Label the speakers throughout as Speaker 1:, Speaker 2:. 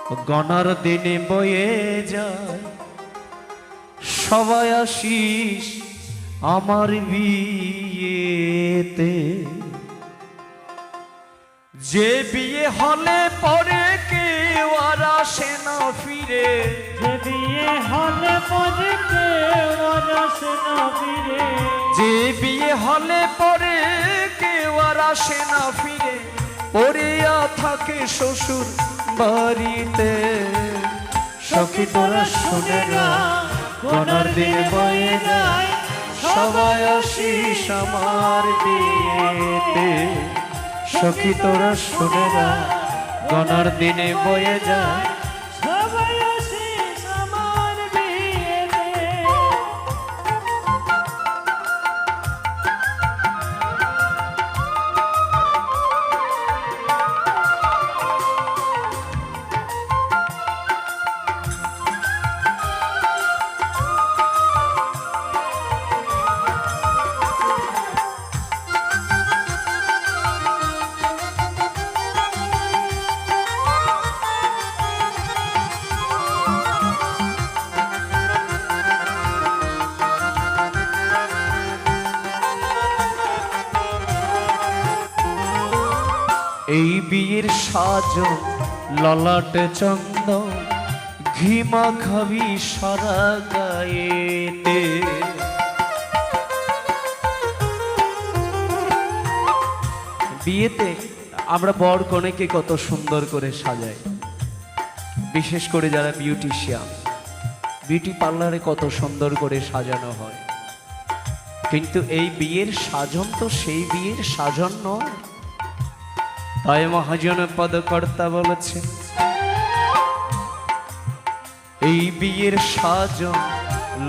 Speaker 1: গণার দিনে বয়ে যায় সবাই আসিস আমার বিয়েতে। যে বিয়ে হলে পরে কেউ আর আসে না ফিরে,
Speaker 2: যে বিয়ে হলে পরে কেউ আর আসে না ফিরে,
Speaker 1: যে বিয়ে হলে পরে কেউ আর আসে না ফিরে, পড়িয়া থাকে শ্বশুর বাড়িতে। সখী তোরা শুনে না গণার দিনে বয়ে যায় সবাই আসিস আমার বিয়েতে। সখী তোরা শুনে না গণার দিনে বয়ে যায়
Speaker 2: সবাই আসিস আমার বিয়েতে।
Speaker 1: এই বিয়ের সাজন ললাটে চন্দন ঘি মাখাবি সারা গায়েতে। বিয়েতে আমরা বর কনেকে কত সুন্দর করে সাজাই, বিশেষ করে যারা বিউটিশিয়ান, বিউটি পার্লারে কত সুন্দর করে সাজানো হয়। কিন্তু এই বিয়ের সাজন তো সেই বিয়ের সাজন নয়। তাই মহাজন পদকর্তা বলেছেন এই বিয়ের সাজন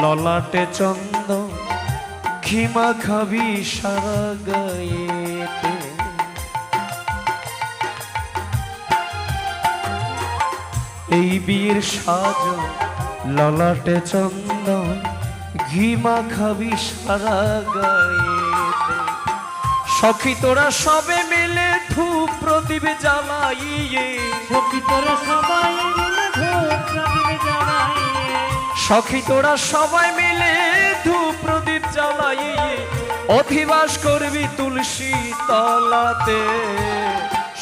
Speaker 1: ললাটে চন্দন ঘি মাখাবি সারা গায়েতে। এই বিয়ের সাজন ললাটে চন্দন ঘি মাখাবি সারা গায়েতে। সখী তোরা সবে মিলে ধূপ প্রদীপ জ্বালাইয়ে,
Speaker 2: সখী তোরা সবাই মিলে ধূপ প্রদীপ জ্বালাইয়ে,
Speaker 1: সখী তোরা সবাই মিলে ধূপ প্রদীপ জ্বালাইয়ে অধিবাস করবি তুলসী তলাতে।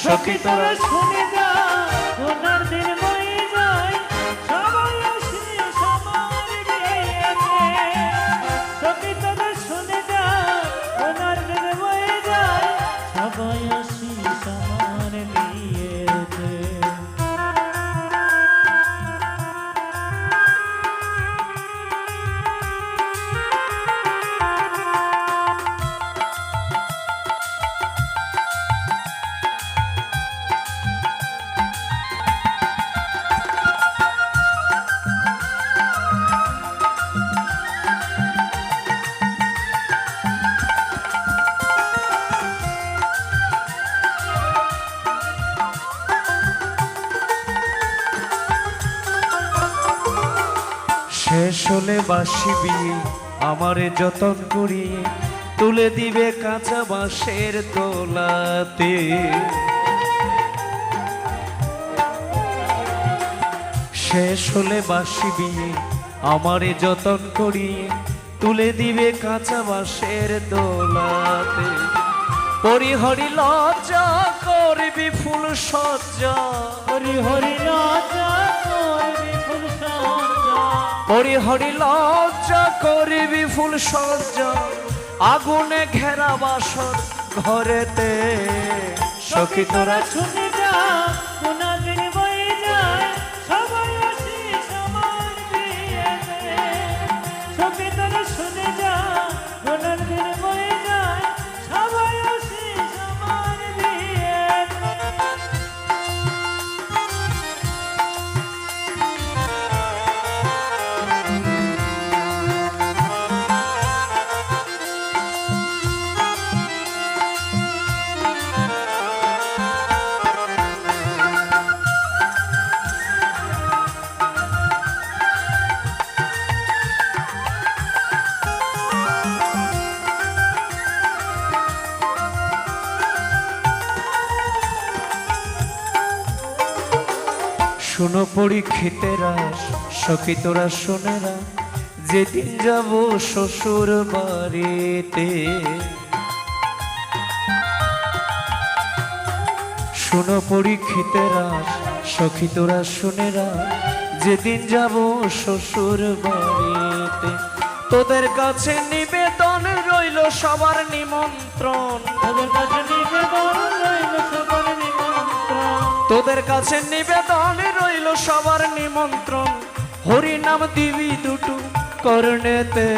Speaker 1: সখী তোরা
Speaker 2: শুনে যা গণার দিন বয়ে যায় সবাই আসিস আমার বিয়েতে। সখী তোরা শুনে যা গণার দিন বয়ে যায় সবাই আসিস আমার বিয়েতে।
Speaker 1: শেষ হলে বাসি বিয়ে আমারে যতন করিয়ে তুলে দিবে কাঁচা বাঁশের দোলাতে। শেষ হলে বাসি বিয়ে আমারে যতন করিয়ে তুলে দিবে কাঁচা বাঁশের দোলাতে। পরিহরি লজ্জা করবি ফুল সজ্জা,
Speaker 2: হরি হরি লজ্জা করবি ফুল সজ্জা,
Speaker 1: পরিহরি লজ্জা করবি ফুল সজ্জা আগুনে ঘেরা বাসর ঘরেতে। সখী তোরা
Speaker 2: শুনে যা গণার দিন বয়ে যায় সবাই আসিস আমার বিয়েতে। সখী তোরা শুনে যা গণার দিন বয়ে যায় সবাই আসিস আমার বিয়েতে।
Speaker 1: শোনো পরীক্ষিতেরা, সখী তোরা শোনেরা, যেদিন যাব শ্বশুর বাড়িতে। শোনো পরীক্ষিতেরা, সখী তোরা শোনেরা, যেদিন যাব শ্বশুর বাড়িতে। তোদের কাছে নিবেদন রইল সবার নিমন্ত্রণ,
Speaker 2: তোদের কাছে নিবেদন রইল সবার নিমন্ত্রণ।
Speaker 1: তোদের কাছে নিবেদন রইল সবার নিমন্ত্রণ। হরি নাম দিবি দুটো করণেতে,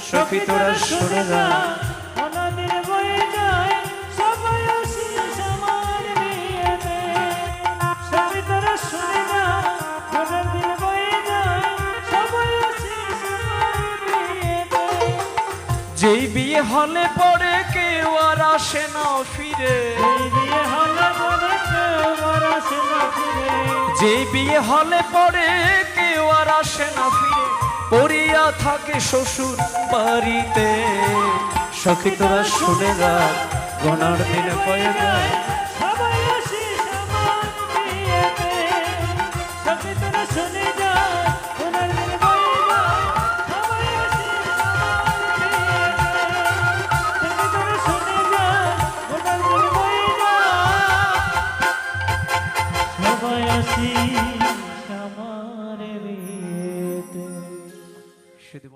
Speaker 1: সখী তোরা শোনেরা,
Speaker 2: অনাদির বয়ে যায় সবাই আসিস আমার বিয়েতে। সখী তোরা শুনে না, অনাদির বয়ে যায় সবাই আসিস আমার বিয়েতে।
Speaker 1: যেই বিয়ে হলে পরে কেউ আর আসে না ফিরে,
Speaker 2: এই বিয়ে হলে মনে কেউ আর আসে না ফিরে।
Speaker 1: যেই বিয়ে হলে পরে কেউ আর আসে না ফিরে, পড়িয়া থাকে শ্বশুর বাড়িতে। সখী তোরা শোনেরা, গনার দিন পয়ে যায়,
Speaker 2: সবাই আসিস আমার বিয়েতে। সখী তোরা শুনে যা, ওনার দিন বয়ে যায়, সবাই আসিস আমার বিয়েতে। সখী তোরা শুনে যা, ওনার দিন বয়ে যায়, সবাই আসিস আমার বিয়েতে।
Speaker 1: সেদিন